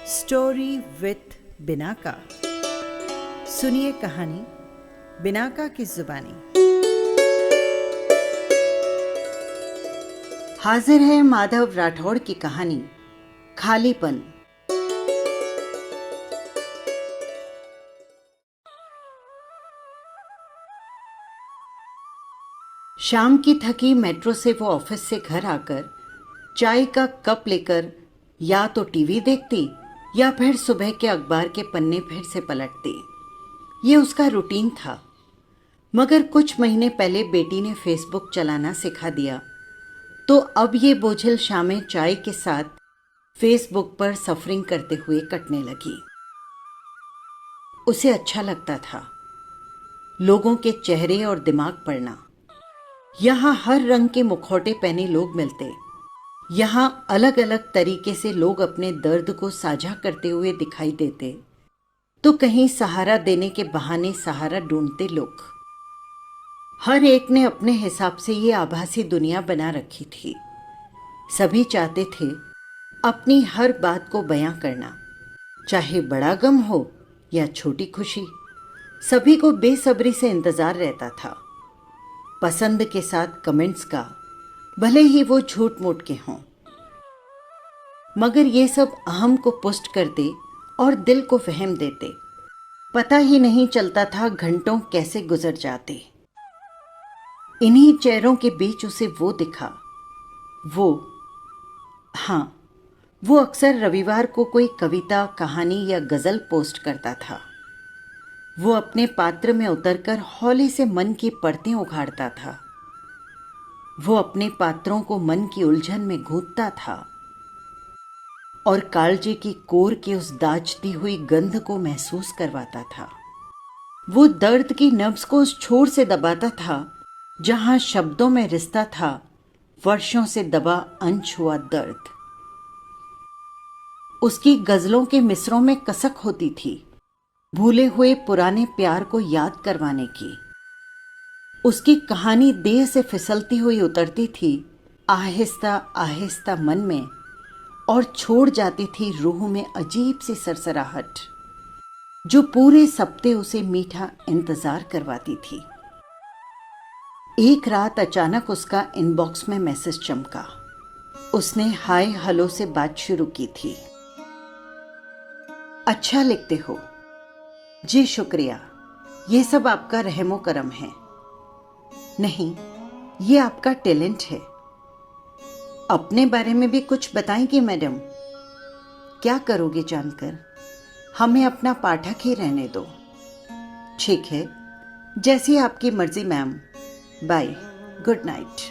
Story with Binaca. सुनिए कहानी Binaca की जुबानी। हाजिर है माधव राठौड़ की कहानी खालीपन। शाम की थकी मेट्रो से वो ऑफिस से घर आकर चाय का कप लेकर या तो टीवी देखती या फिर सुबह के अखबार के पन्ने फिर से पलटती। ये उसका रूटीन था। मगर कुछ महीने पहले बेटी ने फेसबुक चलाना सिखा दिया तो अब ये बोझिल शामें चाय के साथ फेसबुक पर सफरिंग करते हुए कटने लगी। उसे अच्छा लगता था लोगों के चेहरे और दिमाग पढ़ना। यहाँ हर रंग के मुखौटे पहने लोग मिलते। यहाँ अलग अलग तरीके से लोग अपने दर्द को साझा करते हुए दिखाई देते तो कहीं सहारा देने के बहाने सहारा ढूंढते लोग। हर एक ने अपने हिसाब से ये आभासी दुनिया बना रखी थी। सभी चाहते थे अपनी हर बात को बयां करना, चाहे बड़ा गम हो या छोटी खुशी। सभी को बेसब्री से इंतजार रहता था पसंद के साथ कमेंट्स का, भले ही वो झूठ मूठ के हों। मगर ये सब अहम को पुष्ट करते और दिल को वहम देते। पता ही नहीं चलता था घंटों कैसे गुजर जाते। इन्हीं चेहरों के बीच उसे वो दिखा। वो अक्सर रविवार को कोई कविता, कहानी या गजल पोस्ट करता था। वो अपने पात्र में उतरकर हौले से मन की परतें उखाड़ता था। वो अपने पात्रों को मन की उलझन में गूंथता था और कालजे की कोर की उस दाचती हुई गंध को महसूस करवाता था। वो दर्द की नब्ज को उस छोर से दबाता था जहां शब्दों में रिश्ता था वर्षों से दबा अनछुआ दर्द। उसकी गजलों के मिसरों में कसक होती थी भूले हुए पुराने प्यार को याद करवाने की। उसकी कहानी देह से फिसलती हुई उतरती थी आहिस्ता आहिस्ता मन में और छोड़ जाती थी रूह में अजीब सी सरसराहट जो पूरे सप्ते उसे मीठा इंतजार करवाती थी। एक रात अचानक उसका इनबॉक्स में मैसेज चमका। उसने हाय हेलो से बात शुरू की थी। अच्छा लिखते हो जी, शुक्रिया। ये सब आपका रहमो करम है। नहीं, ये आपका टैलेंट है। अपने बारे में भी कुछ बताएंगी मैडम? क्या करोगे जानकर? हमें अपना पाठक ही रहने दो। ठीक है, जैसी आपकी मर्जी मैम। Bye, good night.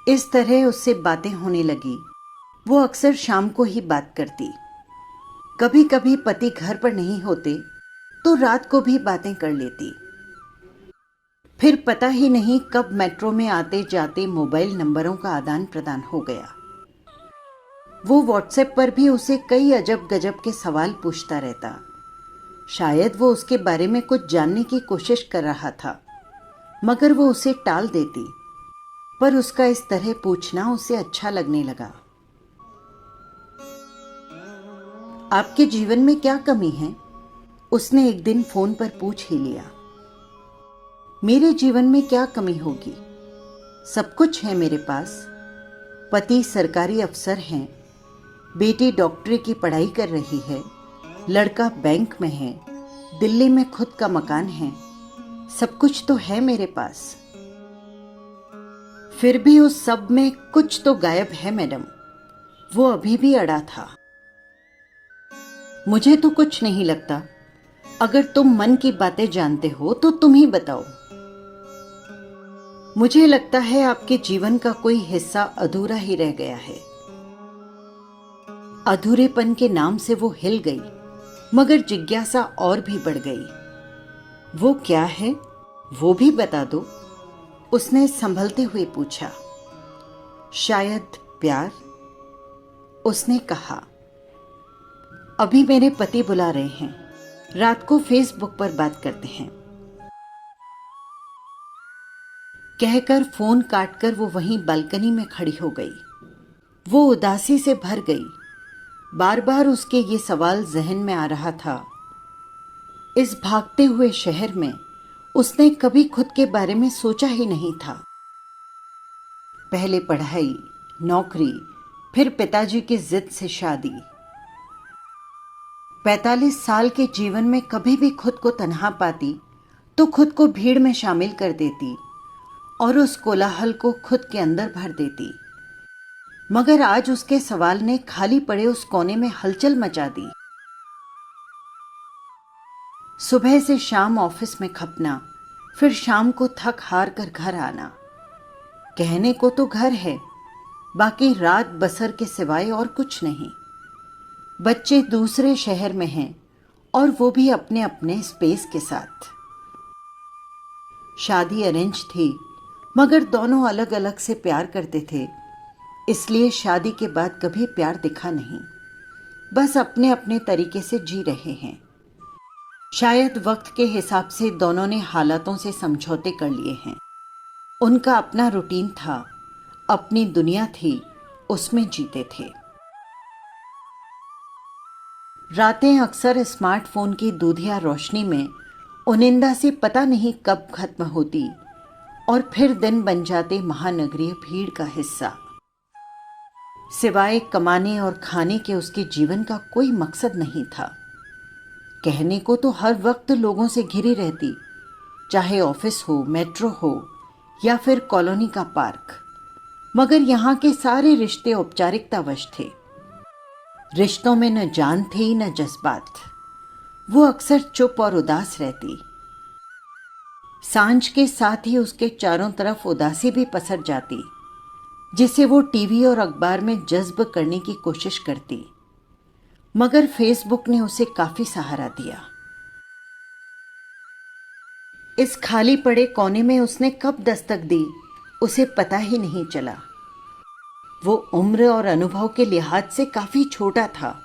इस तरह उससे बातें होने लगी। वो अक्सर शाम को ही बात करती। कभी कभी पति घर पर नहीं होते तो रात को भी बातें कर लेती। फिर पता ही नहीं कब मेट्रो में आते जाते मोबाइल नंबरों का आदान प्रदान हो गया। वो व्हाट्सएप पर भी उसे कई अजब गजब के सवाल पूछता रहता। शायद वो उसके बारे में कुछ जानने की कोशिश कर रहा था मगर वो उसे टाल देती। पर उसका इस तरह पूछना उसे अच्छा लगने लगा। आपके जीवन में क्या कमी है? उसने एक दिन फोन पर पूछ ही लिया। मेरे जीवन में क्या कमी होगी? सब कुछ है मेरे पास। पति सरकारी अफसर हैं, बेटी डॉक्टरी की पढ़ाई कर रही है, लड़का बैंक में है, दिल्ली में खुद का मकान है। सब कुछ तो है मेरे पास। फिर भी उस सब में कुछ तो गायब है मैडम। वो अभी भी अड़ा था। मुझे तो कुछ नहीं लगता। अगर तुम मन की बातें जानते हो तो तुम ही बताओ। मुझे लगता है आपके जीवन का कोई हिस्सा अधूरा ही रह गया है। अधूरेपन के नाम से वो हिल गई मगर जिज्ञासा और भी बढ़ गई। वो क्या है वो भी बता दो, उसने संभलते हुए पूछा। शायद प्यार, उसने कहा। अभी मेरे पति बुला रहे हैं, रात को फेसबुक पर बात करते हैं। कहकर फोन काटकर वो वहीं बालकनी में खड़ी हो गई। वो उदासी से भर गई। बार बार उसके ये सवाल जहन में आ रहा था। इस भागते हुए शहर में उसने कभी खुद के बारे में सोचा ही नहीं था। पहले पढ़ाई, नौकरी, फिर पिताजी की जिद से शादी। 45 साल के जीवन में कभी भी खुद को तन्हा पाती तो खुद को भीड़ में शामिल कर देती और उस कोलाहल को खुद के अंदर भर देती। मगर आज उसके सवाल ने खाली पड़े उस कोने में हलचल मचा दी। सुबह से शाम ऑफिस में खपना, फिर शाम को थक हार कर घर आना। कहने को तो घर है, बाकी रात बसर के सिवाय और कुछ नहीं। बच्चे दूसरे शहर में हैं और वो भी अपने अपने स्पेस के साथ। शादी अरेंज थी, मगर दोनों अलग अलग से प्यार करते थे, इसलिए शादी के बाद कभी प्यार दिखा नहीं। बस अपने अपने तरीके से जी रहे हैं। शायद वक्त के हिसाब से दोनों ने हालातों से समझौते कर लिए हैं। उनका अपना रूटीन था, अपनी दुनिया थी, उसमें जीते थे। रातें अक्सर स्मार्टफोन की दूधिया रोशनी में उनिंदा से पता नहीं कब खत्म होती और फिर दिन बन जाते महानगरीय भीड़ का हिस्सा। सिवाय कमाने और खाने के उसके जीवन का कोई मकसद नहीं था। कहने को तो हर वक्त लोगों से घिरी रहती, चाहे ऑफिस हो, मेट्रो हो या फिर कॉलोनी का पार्क। मगर यहाँ के सारे रिश्ते औपचारिकतावश थे। रिश्तों में न जान थी न जज्बात। वो अक्सर चुप और उदास रहती। सांझ के साथ ही उसके चारों तरफ उदासी भी पसर जाती, जिसे वो टीवी और अखबार में जज्ब करने की कोशिश करती। मगर फेसबुक ने उसे काफी सहारा दिया। इस खाली पड़े कोने में उसने कब दस्तक दी, उसे पता ही नहीं चला। वो उम्र और अनुभव के लिहाज से काफी छोटा था,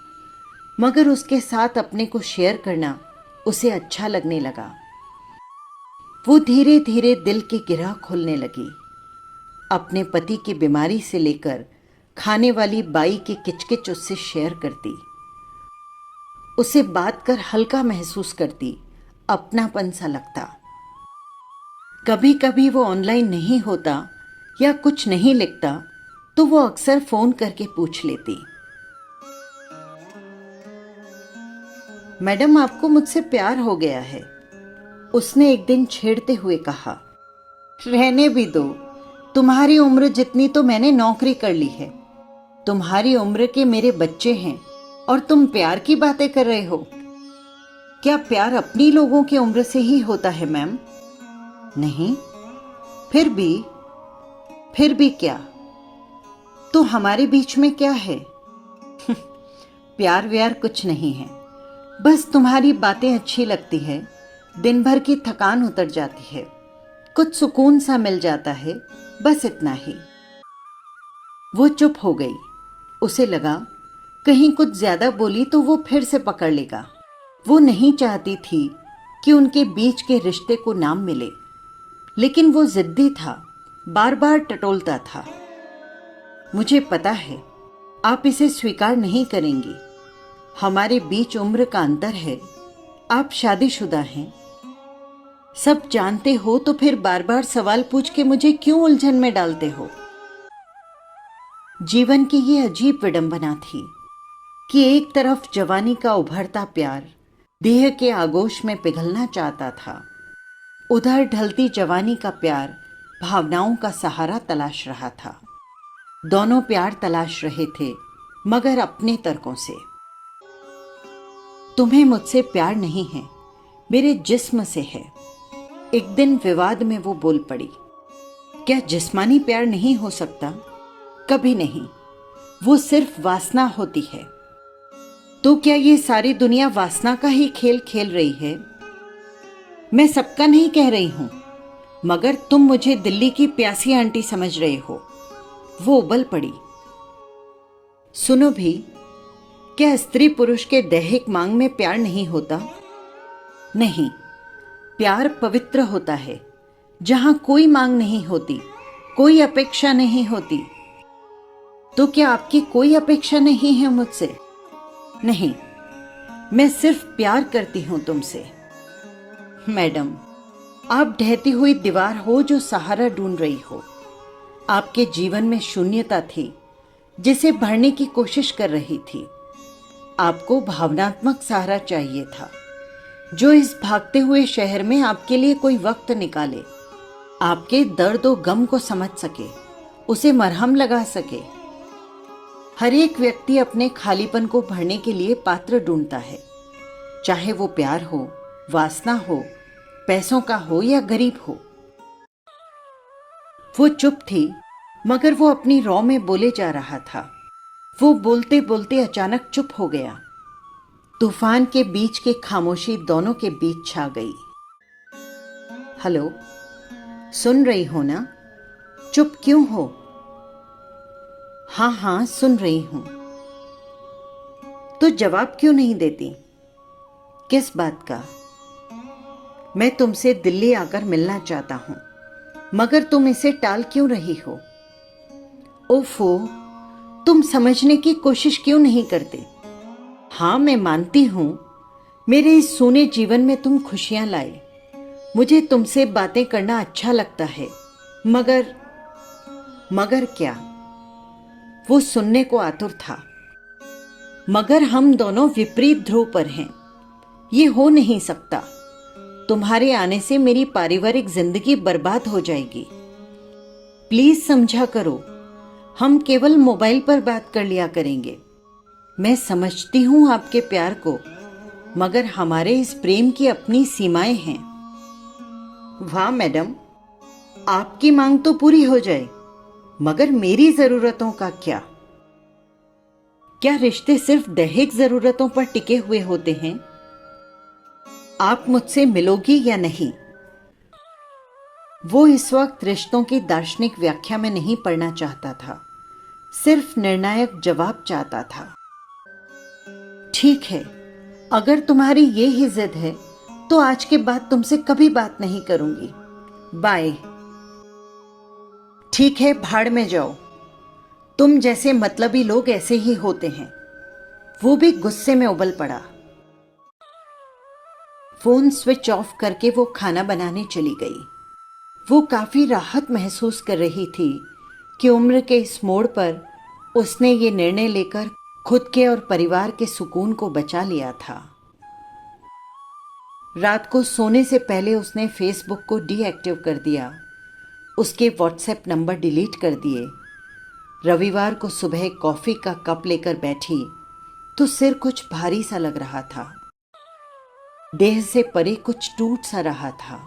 मगर उसके साथ अपने को शेयर करना उसे अच्छा लगने लगा। वो धीरे धीरे दिल की गिरह खोलने लगी। अपने पति की बीमारी से लेकर खाने वाली बाई की किचकिच उससे शेयर करती। उसे बात कर हल्का महसूस करती, अपनापन सा लगता। कभी कभी वो ऑनलाइन नहीं होता या कुछ नहीं लिखता तो वो अक्सर फोन करके पूछ लेती, मैडम आपको मुझसे प्यार हो गया है। उसने एक दिन छेड़ते हुए कहा, रहने भी दो, तुम्हारी उम्र जितनी तो मैंने नौकरी कर ली है। तुम्हारी उम्र के मेरे बच्चे हैं और तुम प्यार की बातें कर रहे हो। क्या प्यार अपनी लोगों की उम्र से ही होता है मैम? नहीं। फिर भी क्या? तो हमारे बीच में क्या है? प्यार व्यार कुछ नहीं है, बस तुम्हारी बातें अच्छी लगती है, दिन भर की थकान उतर जाती है, कुछ सुकून सा मिल जाता है, बस इतना ही। वो चुप हो गई। उसे लगा कहीं कुछ ज्यादा बोली तो वो फिर से पकड़ लेगा। वो नहीं चाहती थी कि उनके बीच के रिश्ते को नाम मिले, लेकिन वो जिद्दी था, बार बार टटोलता था। मुझे पता है आप इसे स्वीकार नहीं करेंगी, हमारे बीच उम्र का अंतर है, आप शादीशुदा हैं। सब जानते हो तो फिर बार बार सवाल पूछ के मुझे क्यों उलझन में डालते हो? जीवन की ये अजीब विडंबना थी कि एक तरफ जवानी का उभरता प्यार देह के आगोश में पिघलना चाहता था, उधर ढलती जवानी का प्यार भावनाओं का सहारा तलाश रहा था। दोनों प्यार तलाश रहे थे, मगर अपने तर्कों से। तुम्हें मुझसे प्यार नहीं है, मेरे जिस्म से है। एक दिन विवाद में वो बोल पड़ी, क्या जिस्मानी प्यार नहीं हो सकता? कभी नहीं, वो सिर्फ वासना होती है। तो क्या ये सारी दुनिया वासना का ही खेल खेल रही है? मैं सबका नहीं कह रही हूं, मगर तुम मुझे दिल्ली की प्यासी आंटी समझ रहे हो। वो उबल पड़ी। सुनो भी, क्या स्त्री पुरुष के दैहिक मांग में प्यार नहीं होता? नहीं, प्यार पवित्र होता है, जहां कोई मांग नहीं होती, कोई अपेक्षा नहीं होती। तो क्या आपकी कोई अपेक्षा नहीं है मुझसे? नहीं, मैं सिर्फ प्यार करती हूं तुमसे। मैडम, आप ढहती हुई दीवार हो जो सहारा ढूंढ रही हो। आपके जीवन में शून्यता थी जिसे भरने की कोशिश कर रही थी। आपको भावनात्मक सहारा चाहिए था, जो इस भागते हुए शहर में आपके लिए कोई वक्त निकाले, आपके दर्द और गम को समझ सके, उसे मरहम लगा सके। हर एक व्यक्ति अपने खालीपन को भरने के लिए पात्र ढूंढता है, चाहे वो प्यार हो, वासना हो, पैसों का हो या गरीब हो। वो चुप थी, मगर वो अपनी रौ में बोले जा रहा था। वो बोलते बोलते अचानक चुप हो गया। तूफान के बीच की खामोशी दोनों के बीच छा गई। हेलो, सुन रही हो ना? चुप क्यों हो? हाँ हाँ, सुन रही हूं। तो जवाब क्यों नहीं देती? किस बात का? मैं तुमसे दिल्ली आकर मिलना चाहता हूं, मगर तुम इसे टाल क्यों रही हो? ओफो, तुम समझने की कोशिश क्यों नहीं करते? हाँ, मैं मानती हूं, मेरे इस सूने जीवन में तुम खुशियां लाए। मुझे तुमसे बातें करना अच्छा लगता है, मगर क्या? वो सुनने को आतुर था। मगर हम दोनों विपरीत ध्रुव पर हैं। ये हो नहीं सकता। तुम्हारे आने से मेरी पारिवारिक जिंदगी बर्बाद हो जाएगी। प्लीज समझा करो। हम केवल मोबाइल पर बात कर लिया करेंगे। मैं समझती हूं आपके प्यार को, मगर हमारे इस प्रेम की अपनी सीमाएं हैं। वाह मैडम, आपकी मांग तो पूरी हो जाए, मगर मेरी जरूरतों का क्या? क्या रिश्ते सिर्फ दैहिक जरूरतों पर टिके हुए होते हैं? आप मुझसे मिलोगी या नहीं? वो इस वक्त रिश्तों की दार्शनिक व्याख्या में नहीं पढ़ना चाहता था, सिर्फ निर्णायक जवाब चाहता था। ठीक है, अगर तुम्हारी ये ही जिद है तो आज के बाद तुमसे कभी बात नहीं करूंगी। बाय। ठीक है, भाड़ में जाओ। तुम जैसे मतलबी लोग ऐसे ही होते हैं। वो भी गुस्से में उबल पड़ा। फोन स्विच ऑफ करके वो खाना बनाने चली गई। वो काफी राहत महसूस कर रही थी कि उम्र के इस मोड़ पर उसने ये निर्णय लेकर खुद के और परिवार के सुकून को बचा लिया था। रात को सोने से पहले उसने फेसबुक को डीएक्टिव कर दिया, उसके व्हाट्सएप नंबर डिलीट कर दिए। रविवार को सुबह कॉफी का कप लेकर बैठी तो सिर कुछ भारी सा लग रहा था। देह से परे कुछ टूट सा रहा था।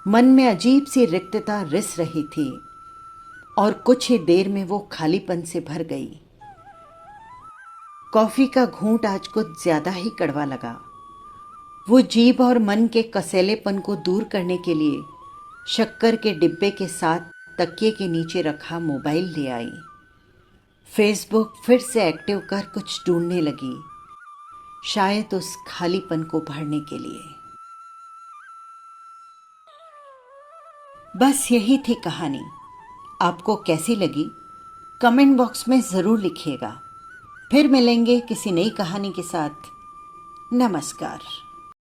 मन में अजीब सी रिक्तता रिस रही थी और कुछ ही देर में वो खालीपन से भर गई। कॉफी का घूंट आज कुछ ज्यादा ही कड़वा लगा। वो जीभ और मन के कसेलेपन को दूर करने के लिए शक्कर के डिब्बे के साथ तकिए के नीचे रखा मोबाइल ले आई। फेसबुक फिर से एक्टिव कर कुछ ढूंढने लगी, शायद उस खालीपन को भरने के लिए। बस यही थी कहानी। आपको कैसी लगी कमेंट बॉक्स में ज़रूर लिखिएगा। फिर मिलेंगे किसी नई कहानी के साथ। नमस्कार।